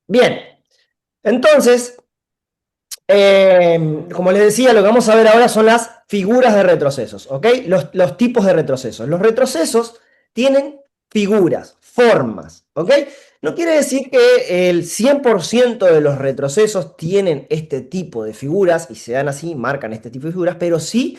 Bien, entonces, como les decía, lo que vamos a ver ahora son las figuras de retrocesos, ¿ok? Los tipos de retrocesos. Los retrocesos tienen figuras, formas, ¿ok? No quiere decir que el 100% de los retrocesos tienen este tipo de figuras y se dan así, marcan este tipo de figuras, pero sí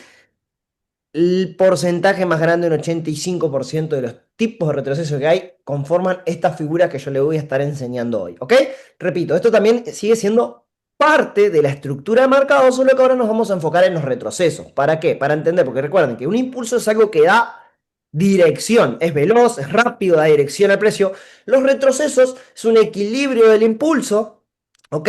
el porcentaje más grande, un 85% de los tipos de retroceso que hay, conforman esta figura que yo le voy a estar enseñando hoy, ¿ok? Repito, esto también sigue siendo parte de la estructura de marcado, solo que ahora nos vamos a enfocar en los retrocesos. ¿Para qué? Para entender, porque recuerden que un impulso es algo que da dirección, es veloz, es rápido, da dirección al precio. Los retrocesos es un equilibrio del impulso, ¿ok?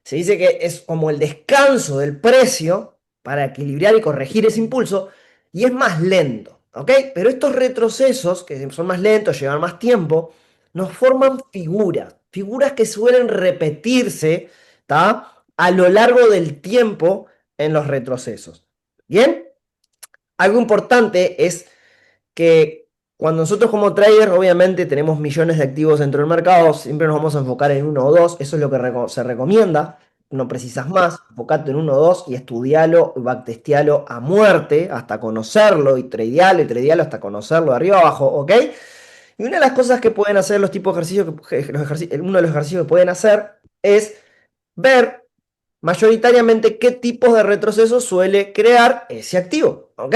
Se dice que es como el descanso del precio para equilibrar y corregir ese impulso y es más lento, ¿ok? Pero estos retrocesos, que son más lentos, llevan más tiempo, nos forman figuras, figuras que suelen repetirse, ¿tá? A lo largo del tiempo en los retrocesos. ¿Bien? Algo importante es que cuando nosotros como trader, obviamente tenemos millones de activos dentro del mercado, siempre nos vamos a enfocar en uno o dos, eso es lo que se recomienda, no precisas más, enfocate en uno o dos y estudialo, backtestealo a muerte, hasta conocerlo, y tradealo hasta conocerlo de arriba abajo, ¿ok? Y una de las cosas que pueden hacer los tipos de ejercicios, uno de los ejercicios que pueden hacer es ver mayoritariamente qué tipos de retrocesos suele crear ese activo, ¿ok?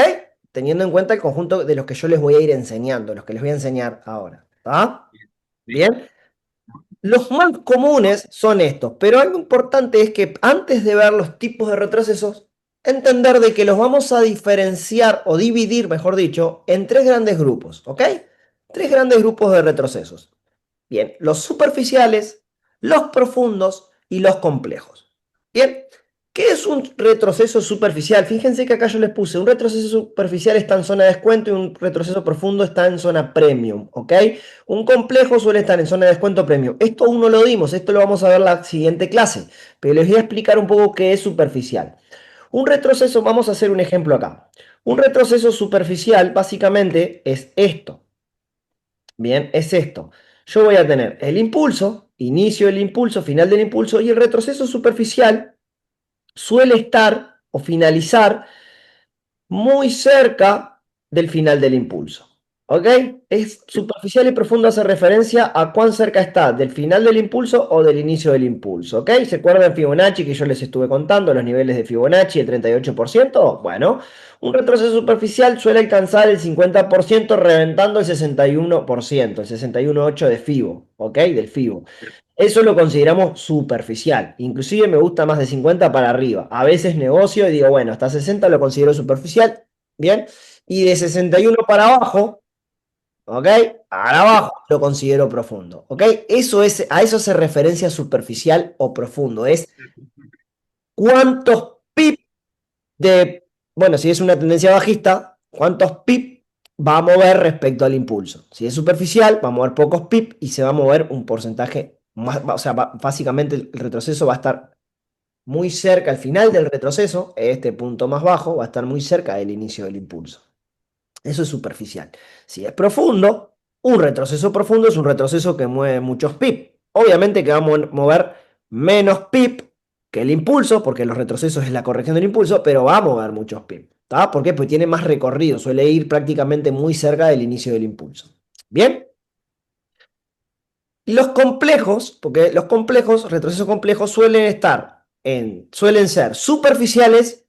Teniendo en cuenta el conjunto de los que yo les voy a ir enseñando, los que les voy a enseñar ahora, ¿está? Sí. Bien. Los más comunes son estos, pero algo importante es que antes de ver los tipos de retrocesos, entender de que los vamos a diferenciar o dividir, mejor dicho, en tres grandes grupos, ¿ok? Tres grandes grupos de retrocesos. Bien, los superficiales, los profundos y los complejos. Bien, ¿qué es un retroceso superficial? Fíjense que acá yo les puse, un retroceso superficial está en zona de descuento y un retroceso profundo está en zona premium, ¿ok? Un complejo suele estar en zona de descuento premium. Esto aún no lo dimos, esto lo vamos a ver en la siguiente clase, pero les voy a explicar un poco qué es superficial. Un retroceso, vamos a hacer un ejemplo acá. Un retroceso superficial básicamente es esto. Bien, es esto. Yo voy a tener el impulso, inicio del impulso, final del impulso, y el retroceso superficial suele estar o finalizar muy cerca del final del impulso. ¿Ok? Es superficial y profundo, hace referencia a cuán cerca está del final del impulso o del inicio del impulso. ¿Ok? ¿Se acuerdan Fibonacci que yo les estuve contando los niveles de Fibonacci, el 38%? Bueno, un retroceso superficial suele alcanzar el 50% reventando el 61%, el 61,8% de Fibo. ¿Ok? Del Fibo. Eso lo consideramos superficial. Inclusive me gusta más de 50 para arriba. A veces negocio y digo, bueno, hasta 60 lo considero superficial. Bien. Y de 61 para abajo, ¿ok? Para abajo lo considero profundo. ¿Ok? Eso es, a eso se referencia superficial o profundo. Es cuántos pip de, bueno, si es una tendencia bajista, cuántos pip va a mover respecto al impulso. Si es superficial, va a mover pocos pip y se va a mover un porcentaje más, o sea, básicamente el retroceso va a estar muy cerca, al final del retroceso, este punto más bajo, va a estar muy cerca del inicio del impulso. Eso es superficial. Si es profundo, un retroceso profundo es un retroceso que mueve muchos pip. Obviamente que va a mover menos pip que el impulso, porque los retrocesos es la corrección del impulso, pero va a mover muchos pip. ¿Está? ¿Por qué? Pues tiene más recorrido, suele ir prácticamente muy cerca del inicio del impulso. ¿Bien? Y los complejos, porque los complejos, retrocesos complejos, suelen ser superficiales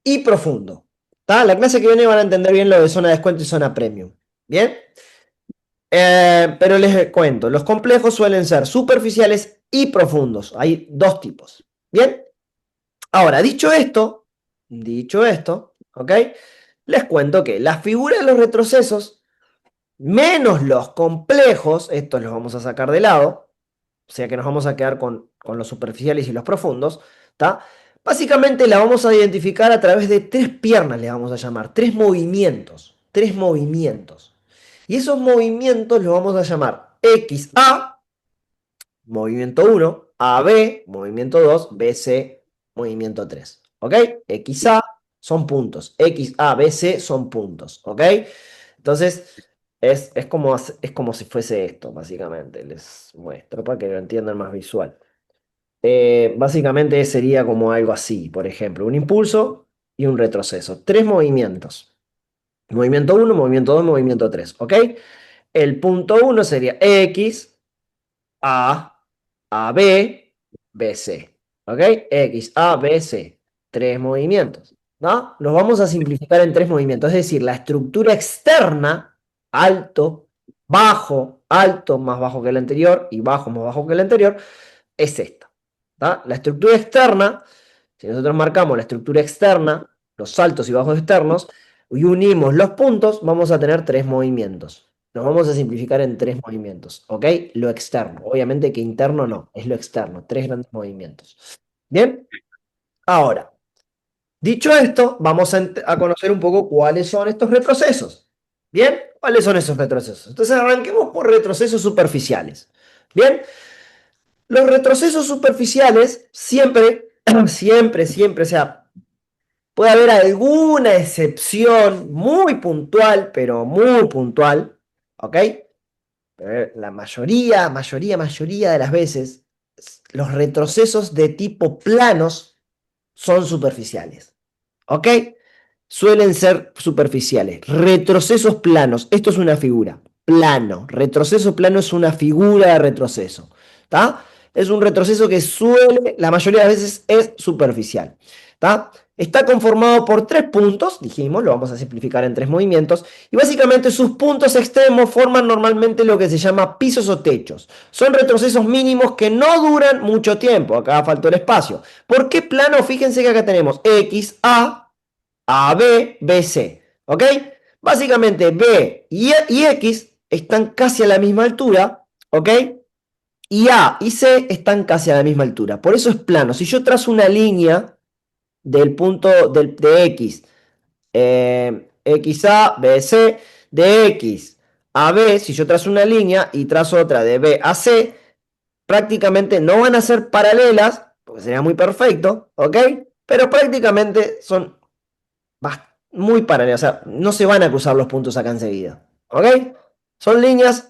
y profundos. ¿Está? La clase que viene van a entender bien lo de zona de descuento y zona premium. ¿Bien? Pero les cuento, los complejos suelen ser superficiales y profundos. Hay dos tipos. ¿Bien? Ahora, dicho esto, ¿ok? Les cuento que las figuras de los retrocesos, menos los complejos, estos los vamos a sacar de lado, o sea que nos vamos a quedar con los superficiales y los profundos, ¿está? Básicamente la vamos a identificar a través de tres piernas, le vamos a llamar, tres movimientos, tres movimientos. Y esos movimientos los vamos a llamar XA, movimiento 1, AB, movimiento 2, BC, movimiento 3. ¿Ok? XA son puntos, XA, BC son puntos. ¿Ok? Entonces, Es como si fuese esto, básicamente. Les muestro para que lo entiendan más visual. Básicamente sería como algo así, por ejemplo, un impulso y un retroceso. Tres movimientos. Movimiento uno, movimiento 2, movimiento 3. ¿Ok? El punto uno sería X, A, A, B, B, C. ¿Ok? X, A, B, C. Tres movimientos. ¿No? Los vamos a simplificar en tres movimientos. Es decir, la estructura externa, alto, bajo, alto más bajo que el anterior y bajo más bajo que el anterior, es esta. ¿Tá? La estructura externa, si nosotros marcamos la estructura externa, los altos y bajos externos, y unimos los puntos, vamos a tener tres movimientos. Nos vamos a simplificar en tres movimientos, ¿ok? Lo externo. Obviamente que interno no, es lo externo, tres grandes movimientos. Bien, ahora, dicho esto, vamos a conocer un poco cuáles son estos retrocesos. Bien, ¿cuáles son esos retrocesos? Entonces arranquemos por retrocesos superficiales. Bien, los retrocesos superficiales siempre, siempre, o sea, puede haber alguna excepción muy puntual, pero muy puntual, ¿ok? Pero la mayoría de las veces, los retrocesos de tipo planos son superficiales, ¿ok? Suelen ser superficiales. Retrocesos planos, esto es una figura, plano. Retroceso plano es una figura de retroceso, ¿está? Es un retroceso que suele, la mayoría de las veces es superficial, ¿está? Está conformado por tres puntos, dijimos, lo vamos a simplificar en tres movimientos, y básicamente sus puntos extremos forman normalmente lo que se llama pisos o techos. Son retrocesos mínimos que no duran mucho tiempo, acá faltó el espacio. ¿Por qué plano? Fíjense que acá tenemos X, A, B, B, C, ¿ok? Básicamente B y X están casi a la misma altura, ¿ok? Y A y C están casi a la misma altura. Por eso es plano. Si yo trazo una línea del punto de X, XA, BC, de X a B, si yo trazo una línea y trazo otra de B a C, prácticamente no van a ser paralelas, porque sería muy perfecto, ¿ok? Pero prácticamente son muy paralelas, o sea, no se van a cruzar los puntos acá enseguida, ¿ok? Son líneas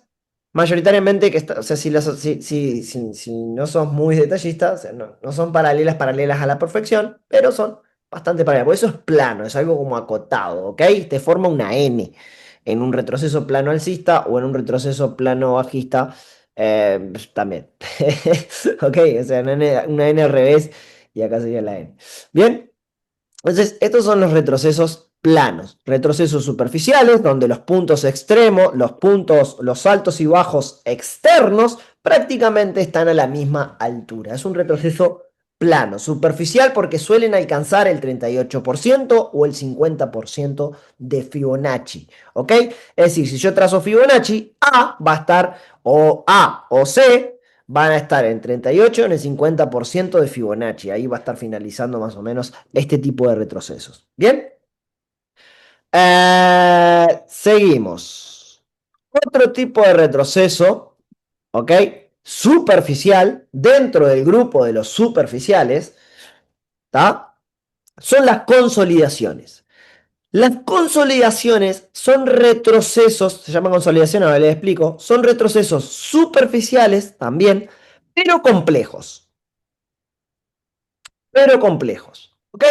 mayoritariamente que, o sea, si no sos muy detallista, o sea, no son paralelas a la perfección, pero son bastante paralelas, por eso es plano, es algo como acotado, ¿ok? Te forma una N en un retroceso plano alcista o en un retroceso plano bajista, también, ¿ok? O sea, una N al revés y acá sería la N. Bien. Entonces, estos son los retrocesos planos, retrocesos superficiales, donde los puntos extremos, los altos y bajos externos, prácticamente están a la misma altura. Es un retroceso plano, superficial, porque suelen alcanzar el 38% o el 50% de Fibonacci, ¿ok? Es decir, si yo trazo Fibonacci, A va a estar, o A o C, van a estar en 38 en el 50% de Fibonacci. Ahí va a estar finalizando más o menos este tipo de retrocesos. ¿Bien? Seguimos. Otro tipo de retroceso, ¿ok? Superficial, dentro del grupo de los superficiales, ¿está? Son las consolidaciones. Las consolidaciones son retrocesos, se llaman consolidación, ahora les explico, son retrocesos superficiales también, pero complejos. ¿Ok?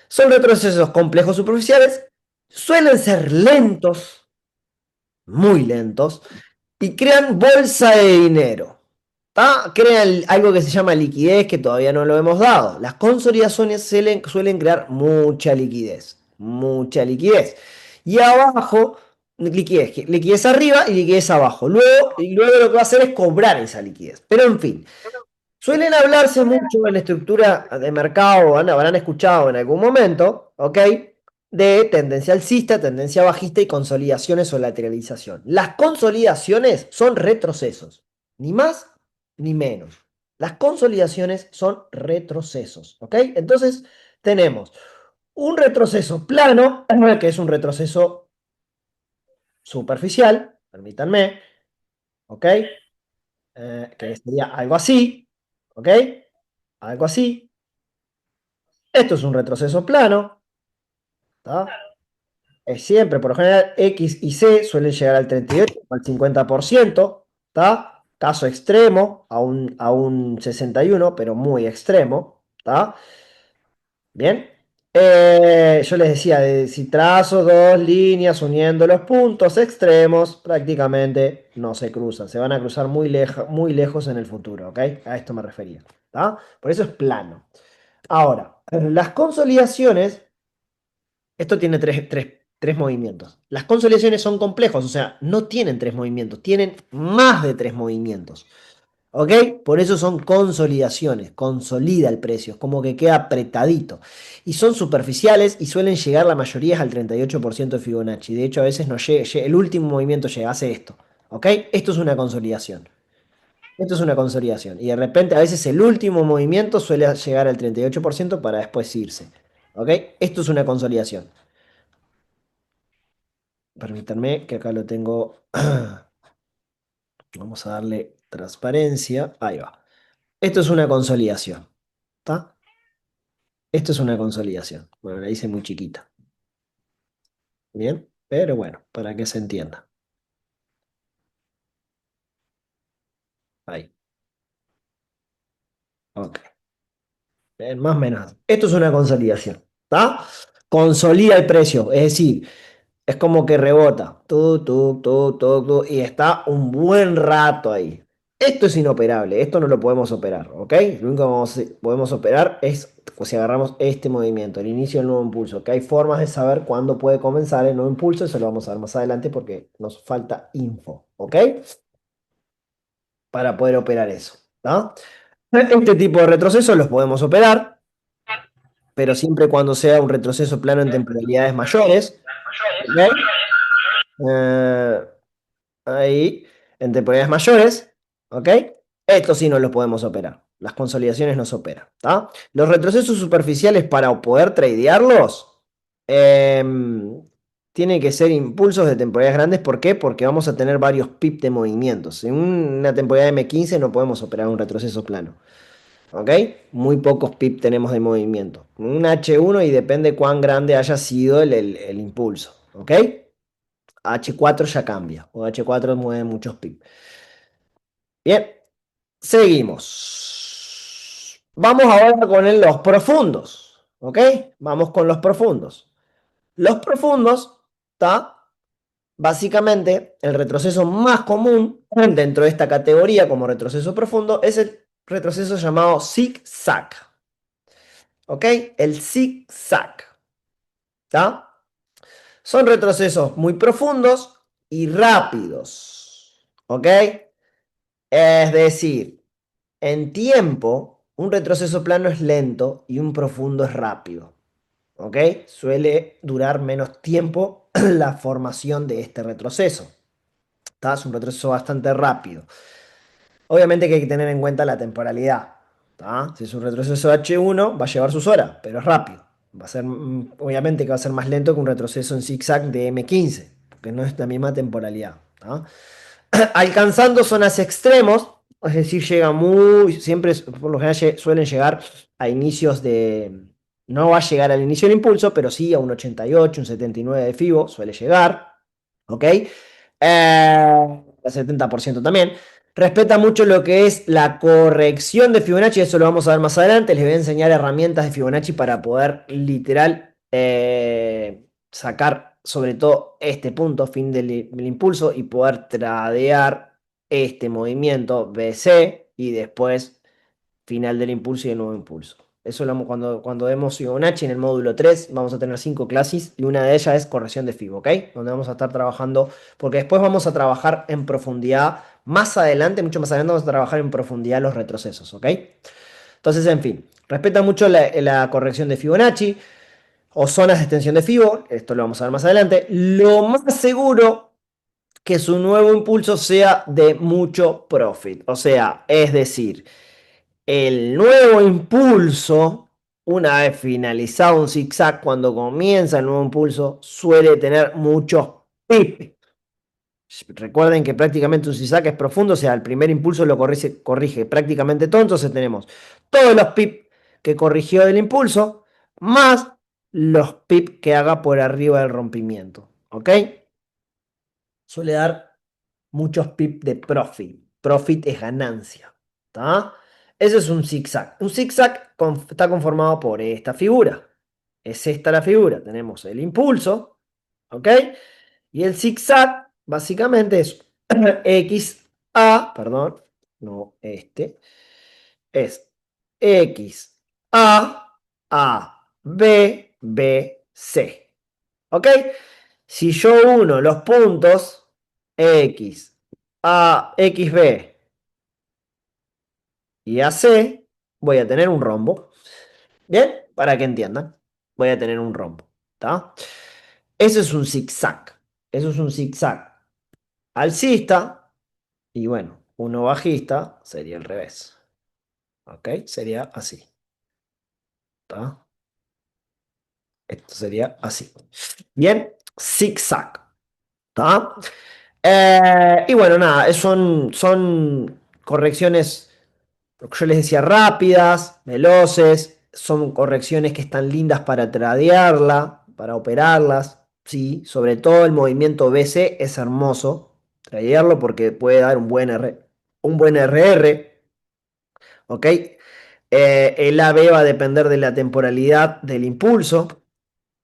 Son retrocesos complejos superficiales, suelen ser lentos, muy lentos, y crean bolsa de dinero. Crean algo que se llama liquidez, que todavía no lo hemos dado. Las consolidaciones suelen crear mucha liquidez, mucha liquidez. Y abajo, liquidez arriba y liquidez abajo. Luego lo que va a hacer es cobrar esa liquidez. Pero en fin, suelen hablarse mucho en la estructura de mercado, habrán escuchado en algún momento, ¿ok? De tendencia alcista, tendencia bajista y consolidaciones o lateralización. Las consolidaciones son retrocesos, ni más ni menos. Las consolidaciones son retrocesos, ¿ok? Entonces tenemos un retroceso plano, que es un retroceso superficial, permítanme, ¿ok? Que sería algo así, ¿ok? Algo así. Esto es un retroceso plano, ¿tá? siempre, por lo general, X y C suelen llegar al 38 o al 50%, ¿está? Caso extremo, a un 61, pero muy extremo, ¿está? Bien. Yo les decía, si trazo dos líneas uniendo los puntos extremos, prácticamente no se cruzan. Se van a cruzar muy lejos en el futuro, ¿ok? A esto me refería, ¿está? Por eso es plano. Ahora, las consolidaciones, esto tiene tres movimientos. Las consolidaciones son complejos, o sea, no tienen tres movimientos, tienen más de tres movimientos. ¿Ok? Por eso son consolidaciones, consolida el precio, es como que queda apretadito. Y son superficiales y suelen llegar la mayoría al 38% de Fibonacci. De hecho, a veces no llega, el último movimiento llega, hace esto. ¿Ok? Esto es una consolidación. Esto es una consolidación. Y de repente, a veces el último movimiento suele llegar al 38% para después irse. ¿Ok? Esto es una consolidación. Permítanme que acá lo tengo. Vamos a darle transparencia. Ahí va. Esto es una consolidación. ¿Está? Esto es una consolidación. Bueno, la hice muy chiquita. Bien, pero bueno, para que se entienda. Ahí. Ok. Bien, más o menos. Esto es una consolidación. ¿Está? Consolida el precio. Es decir, es como que rebota. Y está un buen rato ahí. Esto es inoperable. Esto no lo podemos operar. ¿Ok? Lo único que podemos operar es pues, si agarramos este movimiento, el inicio del nuevo impulso. Que hay formas de saber cuándo puede comenzar el nuevo impulso. Eso lo vamos a ver más adelante porque nos falta info. ¿Ok? Para poder operar eso. ¿Tá? Este tipo de retrocesos los podemos operar, pero siempre cuando sea un retroceso plano en temporalidades mayores. ¿Ok? Eh, ahí, en temporalidades mayores. ¿Ok? Esto sí no los podemos operar. Las consolidaciones no se operan. ¿Tá? Los retrocesos superficiales para poder tradearlos tienen que ser impulsos de temporalidades grandes. ¿Por qué? Porque vamos a tener varios pip de movimientos. En una temporada M15 no podemos operar un retroceso plano. ¿Ok? Muy pocos pip tenemos de movimiento. Un H1 y depende cuán grande haya sido el impulso. ¿Ok? H4 ya cambia. O H4 mueve muchos pip. Bien, seguimos. Vamos ahora con los profundos. ¿Ok? Vamos con los profundos. Los profundos, ¿está? Básicamente, el retroceso más común dentro de esta categoría como retroceso profundo es el retroceso llamado zig-zag. ¿Ok? El zig-zag. ¿Está? Son retrocesos muy profundos y rápidos. ¿Ok? Es decir, en tiempo, un retroceso plano es lento y un profundo es rápido. ¿Ok? Suele durar menos tiempo la formación de este retroceso. ¿Está? Es un retroceso bastante rápido. Obviamente que hay que tener en cuenta la temporalidad. ¿Tá? Si es un retroceso H1, va a llevar sus horas, pero es rápido. Va a ser, obviamente que va a ser más lento que un retroceso en zigzag de M15, porque no es la misma temporalidad. ¿Tá? Alcanzando zonas extremos, es decir, llega siempre por lo general suelen llegar a inicios de, no va a llegar al inicio del impulso, pero sí a un 88, un 79 de FIBO, suele llegar, ¿ok? Al 70% también. Respeta mucho lo que es la corrección de Fibonacci, eso lo vamos a ver más adelante. Les voy a enseñar herramientas de Fibonacci para poder literal sacar sobre todo este punto, fin del impulso, y poder tradear este movimiento BC y después final del impulso y el nuevo impulso. Eso cuando vemos Fibonacci en el módulo 3, vamos a tener 5 clases y una de ellas es corrección de Fibo, ¿ok? Donde vamos a estar trabajando, porque después vamos a trabajar en profundidad, más adelante, mucho más adelante, vamos a trabajar en profundidad los retrocesos, ¿ok? Entonces, en fin, respeta mucho la corrección de Fibonacci o zonas de extensión de Fibo, esto lo vamos a ver más adelante. Lo más seguro que su nuevo impulso sea de mucho profit, o sea, es decir, el nuevo impulso, una vez finalizado un zigzag, cuando comienza el nuevo impulso, suele tener muchos pips. Recuerden que prácticamente un zigzag es profundo, o sea, el primer impulso lo corrige prácticamente todo. Entonces tenemos todos los pips que corrigió el impulso, más los pip que haga por arriba del rompimiento. ¿Ok? Suele dar muchos pip de profit. Profit es ganancia. ¿Está? Ese es un zigzag. Un zigzag está conformado por esta figura. Es esta la figura. Tenemos el impulso. ¿Ok? Y el zigzag básicamente es X, A, perdón, no este, es X, B, B, C. ¿Ok? Si yo uno los puntos X, A, X, B y A, C, voy a tener un rombo. ¿Bien? Para que entiendan, voy a tener un rombo. ¿Está? Eso es un zigzag. Eso es un zigzag alcista. Y bueno, uno bajista sería el revés. ¿Ok? Sería así. ¿Está? Esto sería así. Bien, zigzag. ¿Está? Y bueno, nada, son correcciones, lo que yo les decía, rápidas, veloces. Son correcciones que están lindas para tradearla, para operarlas. Sí, sobre todo el movimiento BC es hermoso. Tradearlo porque puede dar un buen RR. ¿Ok? El AB va a depender de la temporalidad del impulso.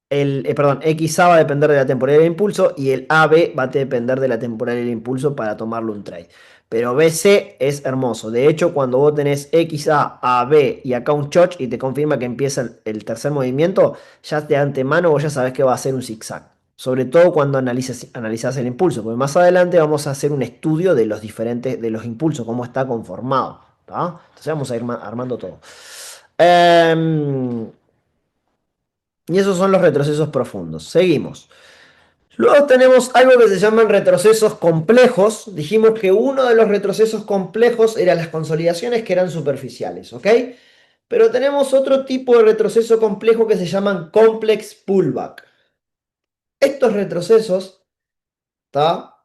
Perdón, XA va a depender de la temporalidad del impulso y el AB va a depender de la temporalidad del impulso para tomarlo un trade. Pero BC es hermoso. De hecho, cuando vos tenés XA, AB y acá un choch y te confirma que empieza el tercer movimiento, ya de antemano vos ya sabés que va a ser un zigzag. Sobre todo cuando analizás el impulso, porque más adelante vamos a hacer un estudio de los diferentes, de los impulsos, cómo está conformado. ¿Tá? Entonces vamos a ir armando todo. Em, y esos son los retrocesos profundos. Seguimos. Luego tenemos algo que se llaman retrocesos complejos. Dijimos que uno de los retrocesos complejos eran las consolidaciones que eran superficiales, ¿ok? Pero tenemos otro tipo de retroceso complejo que se llaman complex pullback. Estos retrocesos, ¿tá?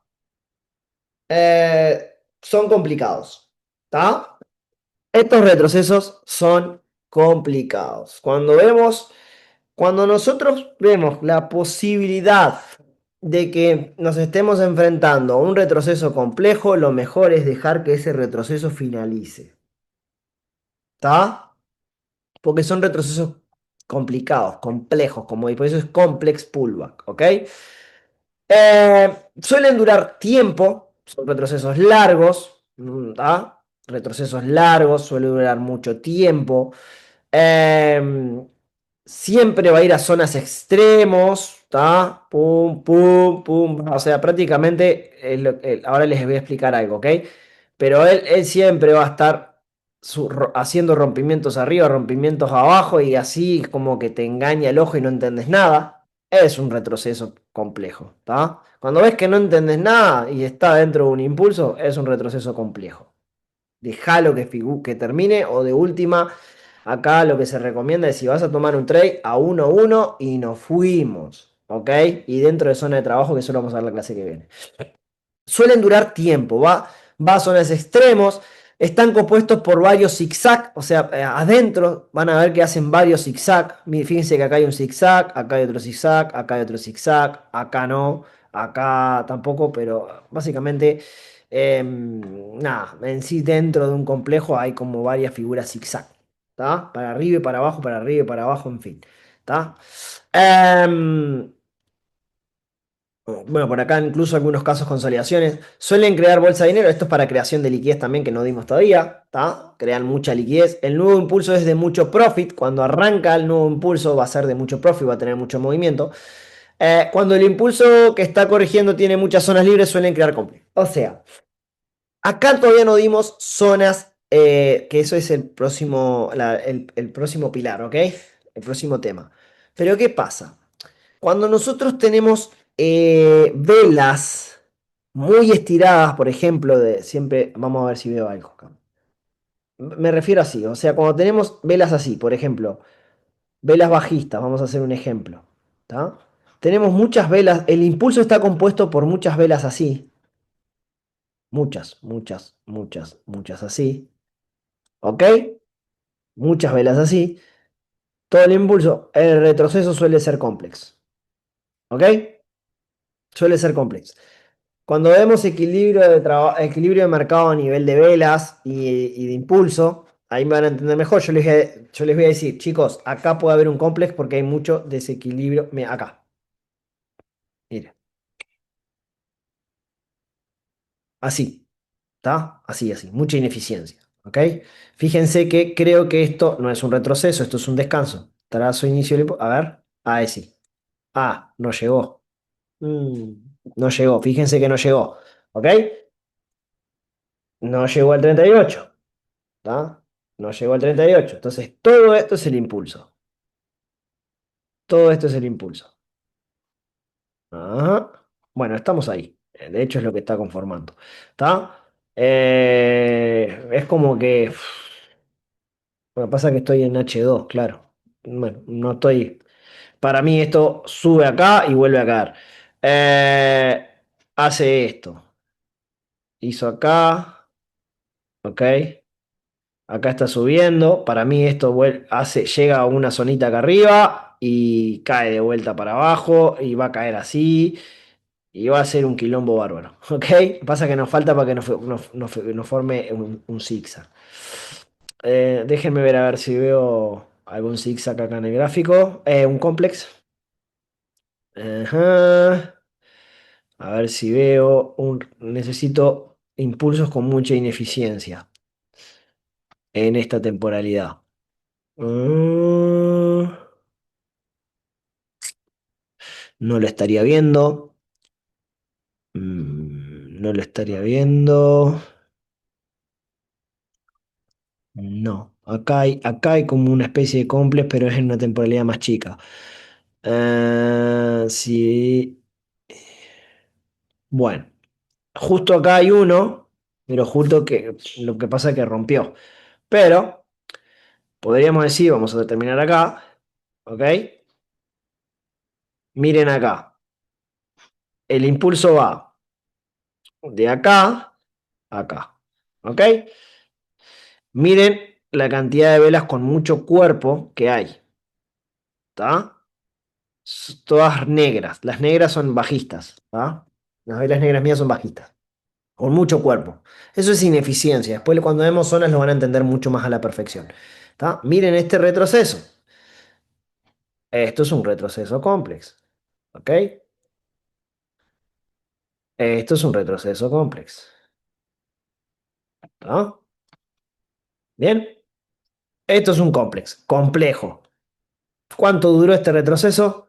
Son complicados, ¿tá? Estos retrocesos son complicados. Cuando nosotros vemos la posibilidad de que nos estemos enfrentando a un retroceso complejo, lo mejor es dejar que ese retroceso finalice. ¿Está? Porque son retrocesos complicados, complejos, como y por eso es complex pullback, ¿ok? Suelen durar tiempo, son retrocesos largos, ¿tá? Retrocesos largos, suele durar mucho tiempo. Em, Siempre va a ir a zonas extremos, ¿tá? Pum, pum, pum. O sea, prácticamente, ahora les voy a explicar algo, ¿ok? Pero él siempre va a estar haciendo rompimientos arriba, rompimientos abajo y así como que te engaña el ojo y no entendés nada. Es un retroceso complejo, ¿tá? Cuando ves que no entendés nada y está dentro de un impulso, es un retroceso complejo. Dejalo que termine o de última, acá lo que se recomienda es si vas a tomar un trade a 1-1 y nos fuimos, ¿ok? Y dentro de zona de trabajo, que eso lo vamos a ver la clase que viene. Suelen durar tiempo, va a zonas extremos, están compuestos por varios zigzag, o sea, adentro van a ver que hacen varios zigzag. Fíjense que acá hay un zigzag, acá hay otro zigzag, acá hay otro zigzag, acá no, acá tampoco, pero básicamente, nada, en sí dentro de un complejo hay como varias figuras zigzag, ¿tá? Para arriba y para abajo, para arriba y para abajo, en fin, ¿tá? Em, bueno, por acá incluso algunos casos consolidaciones. Suelen crear bolsa de dinero. Esto es para creación de liquidez también que no dimos todavía. ¿Tá? Crean mucha liquidez. El nuevo impulso es de mucho profit. Cuando arranca el nuevo impulso va a ser de mucho profit, va a tener mucho movimiento. Cuando el impulso que está corrigiendo tiene muchas zonas libres, suelen crear complejo. O sea, acá todavía no dimos zonas, que eso es el próximo pilar, ¿ok? El próximo tema. Pero ¿qué pasa? Cuando nosotros tenemos velas muy estiradas, por ejemplo, siempre, vamos a ver si veo algo acá. Me refiero así, o sea, cuando tenemos velas así, por ejemplo, velas bajistas, vamos a hacer un ejemplo. ¿Tá? Tenemos muchas velas, el impulso está compuesto por muchas velas así, muchas, muchas, muchas, muchas así, ¿ok? Muchas velas así. todo el impulso, el retroceso suele ser complex. ¿Ok? Suele ser complex. Cuando vemos equilibrio de mercado a nivel de velas y de impulso, ahí me van a entender mejor. Yo les voy a decir, chicos, acá puede haber un complex porque hay mucho desequilibrio. Mira, acá. Mire, así. ¿Está? Así, así. Mucha ineficiencia. ¿Ok? Fíjense que creo que esto no es un retroceso, esto es un descanso. Trazo inicio del A ver. Ah, sí. Ah, no llegó. Mm, no llegó. Fíjense que no llegó. ¿Ok? No llegó al 38. ¿Está? No llegó al 38. Entonces, todo esto es el impulso. Todo esto es el impulso. Ajá. Bueno, estamos ahí. De hecho, es lo que está conformando. ¿Está? Es como que. Lo que pasa es que estoy en H2, claro. Bueno, no estoy. Para mí, esto sube acá y vuelve a caer. Eh, hace esto. Hizo acá. Ok. Acá está subiendo. Para mí esto llega a una zonita acá arriba y cae de vuelta para abajo y va a caer así y va a ser un quilombo bárbaro. ¿Ok? Pasa que nos falta para que nos forme un zigzag. Déjenme ver a ver si veo algún zigzag acá en el gráfico. Un complex. Ajá. A ver si veo Necesito impulsos con mucha ineficiencia en esta temporalidad. Mm, no lo estaría viendo. No lo estaría viendo. No. Acá hay como una especie de complex, pero es en una temporalidad más chica. Sí. Bueno, justo acá hay uno, pero justo que lo que pasa es que rompió. Pero podríamos decir, vamos a determinar acá, ¿ok? Miren acá. El impulso va de acá a acá. ¿Ok? Miren la cantidad de velas con mucho cuerpo que hay. ¿Está? Todas negras. Las negras son bajistas. ¿Está? Las velas negras mías son bajistas. Con mucho cuerpo. Eso es ineficiencia. Después cuando vemos zonas lo van a entender mucho más a la perfección. ¿Está? Miren este retroceso. Esto es un retroceso complex. ¿Ok? Esto es un retroceso complex. ¿Está? Bien. Esto es un complex. Complejo. ¿Cuánto duró este retroceso?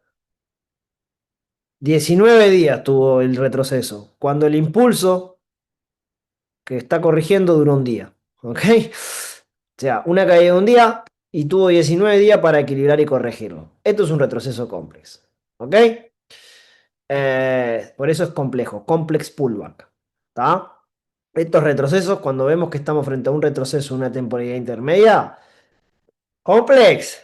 19 días tuvo el retroceso, cuando el impulso que está corrigiendo duró un día. ¿Ok? O sea, una caída de un día y tuvo 19 días para equilibrar y corregirlo. Esto es un retroceso complex. ¿Ok? Por eso es complejo. Complex pullback. ¿Está? Estos retrocesos, cuando vemos que estamos frente a un retroceso, una temporalidad intermedia, complex.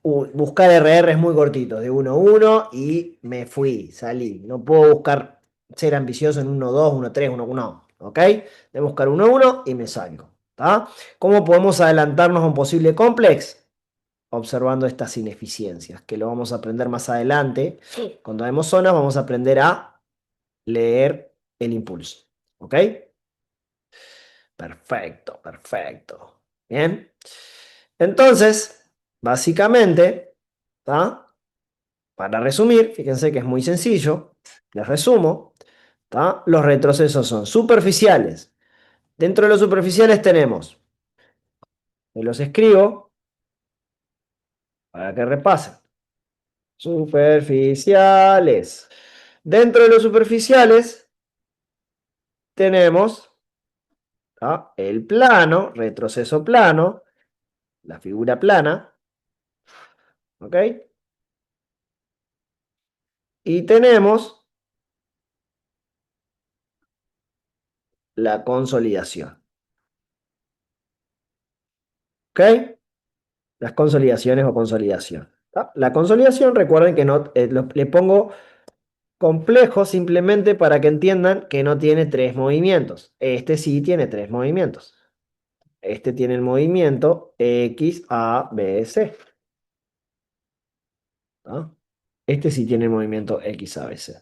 Buscar RR muy cortitos, de 1-1 y me fui, salí. No puedo buscar ser ambicioso en 1-2, 1-3, 1-1, ¿ok? Debo buscar 1-1 y me salgo. ¿Está? ¿Cómo podemos adelantarnos a un posible complex? Observando estas ineficiencias, que lo vamos a aprender más adelante. Cuando vemos zonas, vamos a aprender a leer el impulso. ¿Ok? Perfecto, perfecto. Bien. Entonces, básicamente, ¿tá? Para resumir, fíjense que es muy sencillo. Les resumo. ¿Tá? Los retrocesos son superficiales. Dentro de los superficiales tenemos, me los escribo para que repasen. Superficiales. Dentro de los superficiales tenemos, ¿tá? El plano, retroceso plano, la figura plana. ¿Ok? Y tenemos la consolidación. ¿Ok? Las consolidaciones o consolidación. ¿Tá? La consolidación, recuerden que no, le pongo complejo simplemente para que entiendan que no tiene tres movimientos. Este sí tiene tres movimientos. Este tiene el movimiento X, A, B, C. ¿tá? Este sí tiene movimiento X a veces.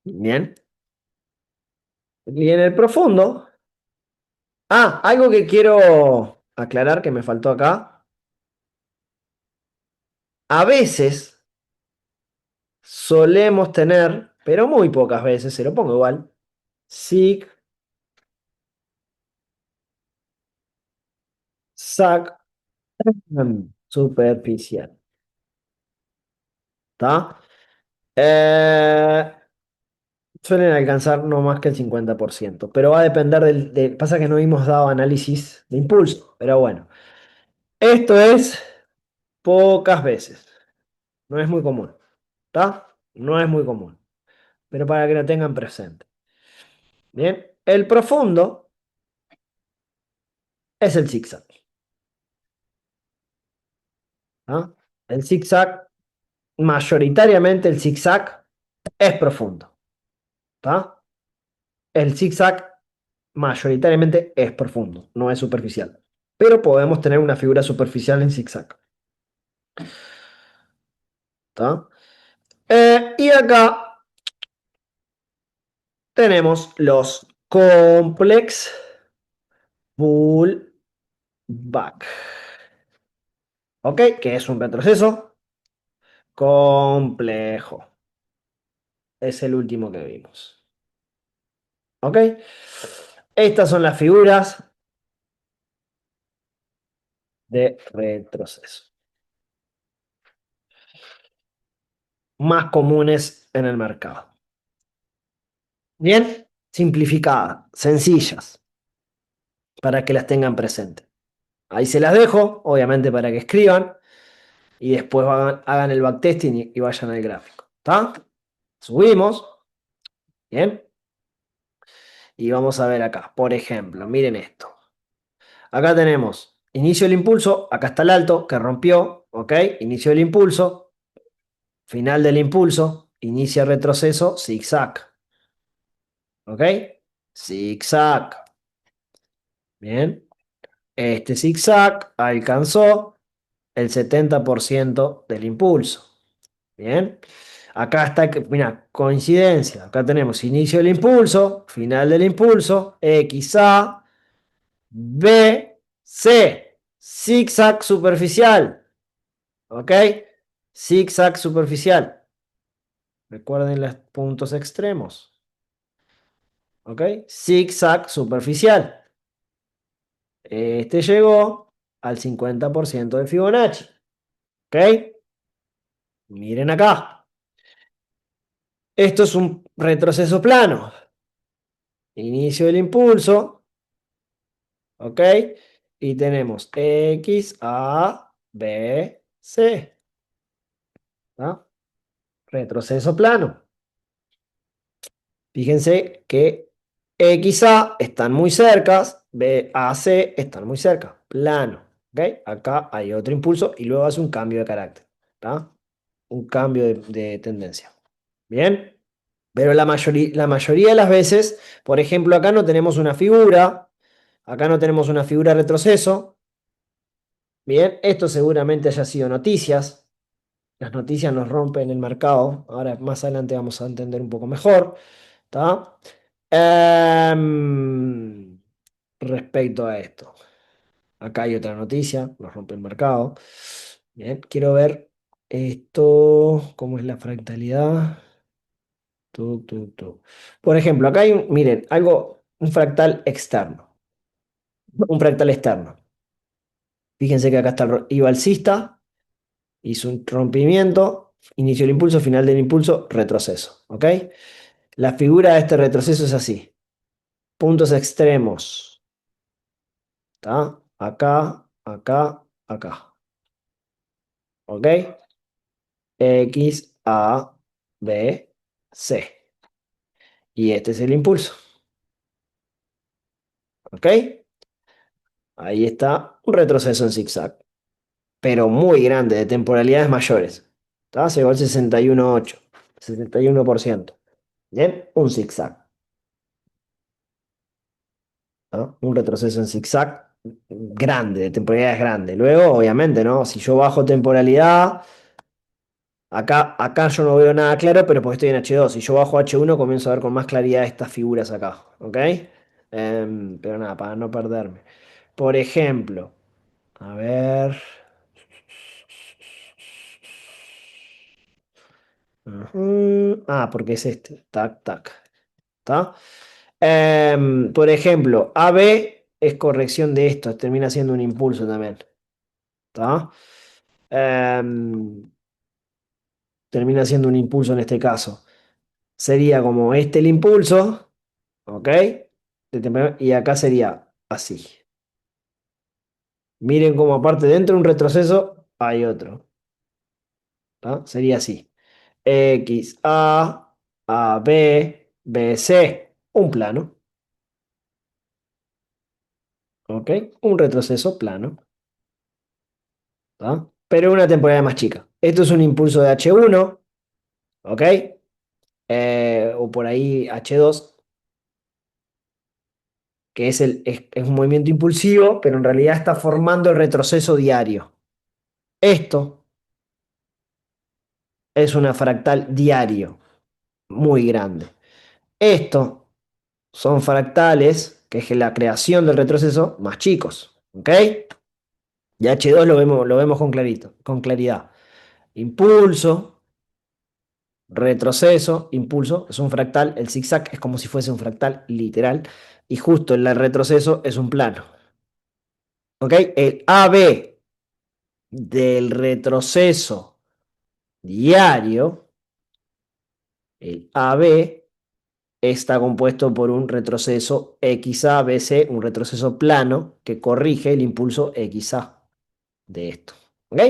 Bien. Y en el profundo. Ah, algo que quiero aclarar que me faltó acá. A veces solemos tener, pero muy pocas veces, se lo pongo igual, zig, zag, superficial. ¿Está? Eh, Suelen alcanzar no más que el 50%, pero va a depender pasa que no hemos dado análisis de impulso, pero bueno. Esto es pocas veces, no es muy común, ¿está? No es muy común, pero para que lo tengan presente. Bien, el profundo es el zigzag, ¿ah? El zigzag, mayoritariamente el zigzag es profundo, ¿está? El zigzag mayoritariamente es profundo, no es superficial. Pero podemos tener una figura superficial en zigzag, ¿está? Y acá tenemos los complex pullback, ¿ok? Que es un retroceso complejo. Es el último que vimos, ¿ok? Estas son las figuras de retroceso más comunes en el mercado. Bien, simplificadas, sencillas, para que las tengan presentes. Ahí se las dejo, obviamente para que escriban y después hagan el backtesting y vayan al gráfico. ¿Está? Subimos. Bien. Y vamos a ver acá. Por ejemplo, miren esto. Acá tenemos inicio del impulso. Acá está el alto que rompió. ¿Ok? Inicio del impulso. Final del impulso. Inicia retroceso. Zigzag. ¿Ok? Zigzag. Bien. Este zigzag alcanzó el 70% del impulso. Bien. Acá está, mira, coincidencia. Acá tenemos inicio del impulso, final del impulso, X, A, B, C. Zigzag superficial. ¿Ok? Zigzag superficial. Recuerden los puntos extremos. ¿Ok? Zigzag superficial. Este llegó al 50% de Fibonacci. ¿Ok? Miren acá. Esto es un retroceso plano. Inicio del impulso. ¿Ok? Y tenemos X, A, B, C. ¿Ah? Retroceso plano. Fíjense que X, A están muy cercas, B, A, C están muy cerca. Plano. ¿Ok? Acá hay otro impulso y luego hace un cambio de carácter. ¿Tá? Un cambio de tendencia. ¿Bien? Pero la mayoría de las veces, por ejemplo, acá no tenemos una figura, acá no tenemos una figura de retroceso. Bien, esto seguramente haya sido noticias. Las noticias nos rompen el mercado. Ahora más adelante vamos a entender un poco mejor. ¿Tá? Em, Respecto a esto. Acá hay otra noticia, nos rompe el mercado. Bien, quiero ver esto, cómo es la fractalidad. Por ejemplo, acá hay, miren, algo, un fractal externo. Un fractal externo. Fíjense que acá está el IVA alcista, hizo un rompimiento, inicio el impulso, final del impulso, retroceso. ¿Ok? La figura de este retroceso es así. Puntos extremos. ¿Está? Acá, acá, acá. ¿Ok? X, A, B, C. Y este es el impulso. ¿Ok? Ahí está un retroceso en zigzag, pero muy grande, de temporalidades mayores. ¿Está? Llegó al 61,8, 61%. Bien, un zigzag. ¿No? Un retroceso en zigzag grande, de temporalidades grandes. Luego, obviamente, ¿no? Si yo bajo temporalidad, Acá yo no veo nada claro, pero porque estoy en H2. Si yo bajo a H1 comienzo a ver con más claridad estas figuras acá. ¿Ok? Pero nada, para no perderme. Por ejemplo, a ver. Ujú. Ah, porque es este. Tac, tac. ¿Está? Por ejemplo, AB es corrección de esto. Termina siendo un impulso también. ¿Está? Em, Termina siendo un impulso en este caso. Sería como este el impulso. ¿Ok? Y acá sería así. Miren cómo aparte dentro de un retroceso hay otro. ¿Tá? Sería así. X, A, B, B, C. Un plano. ¿Ok? Un retroceso plano. ¿Tá? Pero una temporada más chica. Esto es un impulso de H1. ¿Ok? O por ahí H2, que es un movimiento impulsivo, pero en realidad está formando el retroceso diario. Esto es una fractal diario, muy grande. Esto son fractales, que es la creación del retroceso, más chicos. ¿Ok? Y H2 lo vemos con claridad. Impulso, retroceso, impulso, es un fractal. El zigzag es como si fuese un fractal literal. Y justo el retroceso es un plano. ¿Ok? El AB del retroceso diario, el AB está compuesto por un retroceso XA-BC, un retroceso plano que corrige el impulso XA de esto. ¿Ok?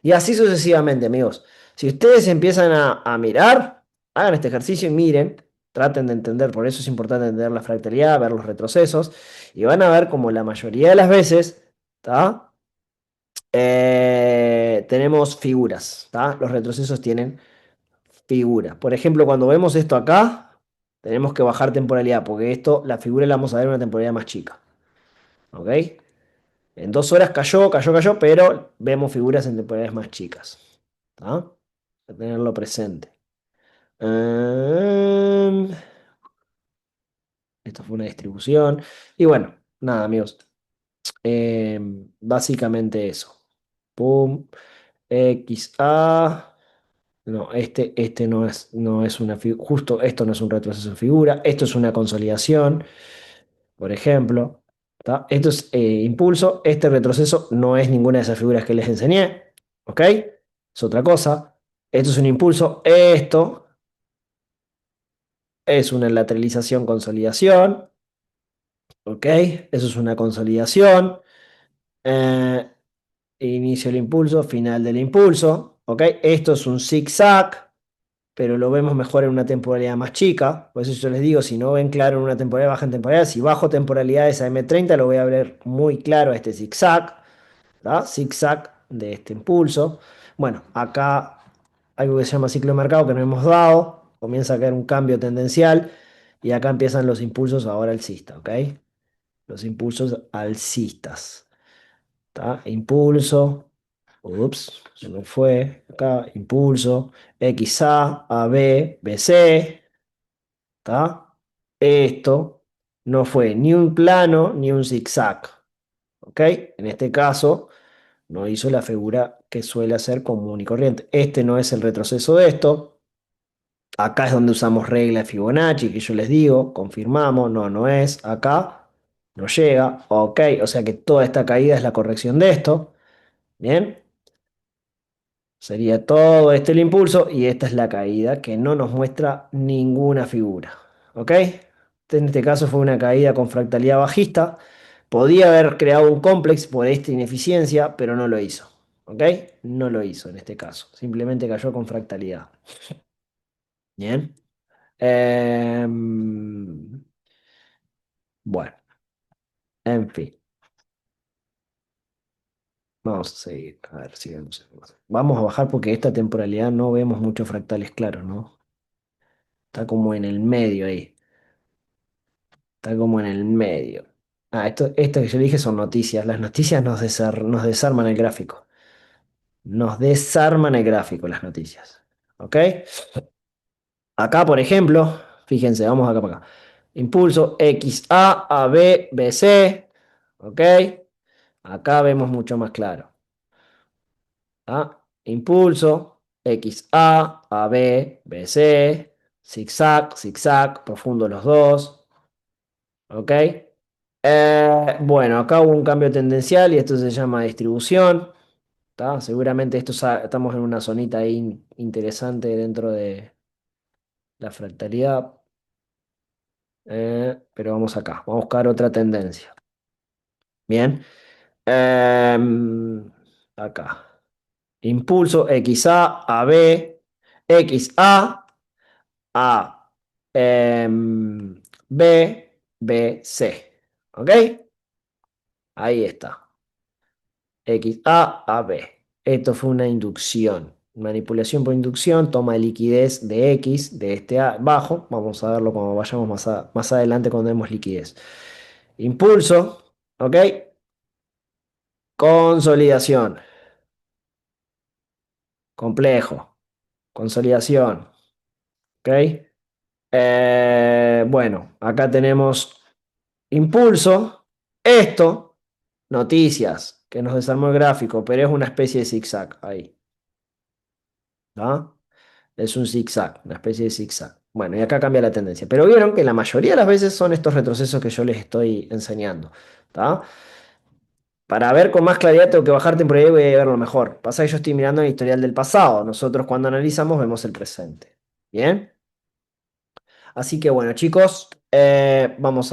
Y así sucesivamente, amigos. Si ustedes empiezan a mirar, hagan este ejercicio y miren, traten de entender, por eso es importante entender la fractalidad, ver los retrocesos, y van a ver como la mayoría de las veces, ¿tá? Tenemos figuras, ¿tá? Los retrocesos tienen figuras. Por ejemplo, cuando vemos esto acá, tenemos que bajar temporalidad, porque esto, la figura la vamos a ver en una temporalidad más chica. ¿Ok? En 2 horas cayó, cayó, cayó, pero vemos figuras en temporalidades más chicas. ¿Tá? A tenerlo presente. Em, Esto fue una distribución. Y bueno, nada, amigos. Básicamente eso. Pum. XA. No, este no es una figura. Justo esto no es un retroceso en figura. Esto es una consolidación, por ejemplo. ¿Tá? Esto es impulso. Este retroceso no es ninguna de esas figuras que les enseñé. ¿Ok? Es otra cosa. Esto es un impulso. Esto es una lateralización, consolidación. ¿Ok? Eso es una consolidación. Eh, Inicio del impulso, final del impulso. ¿Ok? Esto es un zigzag, pero lo vemos mejor en una temporalidad más chica. Por eso yo les digo, si no ven claro en una temporalidad, baja en temporalidad. Si bajo temporalidades a M30, lo voy a ver muy claro a este zigzag. ¿Tá? Zigzag de este impulso. Bueno, acá algo que se llama ciclo de mercado que no hemos dado. Comienza a caer un cambio tendencial. Y acá empiezan los impulsos ahora alcistas. ¿Ok? Los impulsos alcistas. ¿Tá? Impulso. Ups, se me fue. Acá, impulso. XA, AB, BC. ¿Tá? Esto no fue ni un plano ni un zigzag. ¿Ok? En este caso, no hizo la figura que suele hacer común y corriente. Este no es el retroceso de esto. Acá es donde usamos regla de Fibonacci, que yo les digo, confirmamos, no, no es. Acá no llega. Ok, o sea que toda esta caída es la corrección de esto. Bien. Sería todo este el impulso y esta es la caída que no nos muestra ninguna figura. ¿Ok? En este caso fue una caída con fractalidad bajista. Podía haber creado un complex por esta ineficiencia, pero no lo hizo. ¿Ok? No lo hizo en este caso. Simplemente cayó con fractalidad. Bien. Bueno, en fin. Vamos a seguir. A ver, sigamos. Vamos a bajar porque esta temporalidad no vemos muchos fractales claros, ¿no? Está como en el medio ahí. Está como en el medio. Ah, esto que yo dije son noticias. Las noticias nos desarman el gráfico. Nos desarman el gráfico las noticias. ¿Ok? Acá, por ejemplo, fíjense, vamos acá para acá. Impulso XA, AB, BC. ¿Ok? Acá vemos mucho más claro. ¿Ah? Impulso XA, AB, BC. Zigzag, zigzag, profundo los dos. ¿Ok? Bueno, acá hubo un cambio tendencial y esto se llama distribución. ¿Tá? Seguramente estamos en una zonita ahí interesante dentro de la fractalidad. Pero vamos acá, vamos a buscar otra tendencia. Bien. Acá. Impulso XA, AB, XA, A, B, B, C. ¿Ok? Ahí está. XA a B. Esto fue una inducción. Manipulación por inducción, toma de liquidez de X, de este A bajo. Vamos a verlo cuando vayamos más adelante cuando demos liquidez. Impulso, ¿ok? Consolidación. Complejo. Consolidación, ¿ok? Bueno, acá tenemos impulso. Esto, noticias, que nos desarmó el gráfico, pero es una especie de zigzag ahí. ¿No? Es un zigzag, una especie de zigzag. Bueno, y acá cambia la tendencia. Pero vieron que la mayoría de las veces son estos retrocesos que yo les estoy enseñando. ¿Tá? Para ver con más claridad tengo que bajar temporalidad y voy a verlo mejor. Pasa que yo estoy mirando el historial del pasado. Nosotros cuando analizamos vemos el presente. ¿Bien? Así que bueno, chicos, vamos a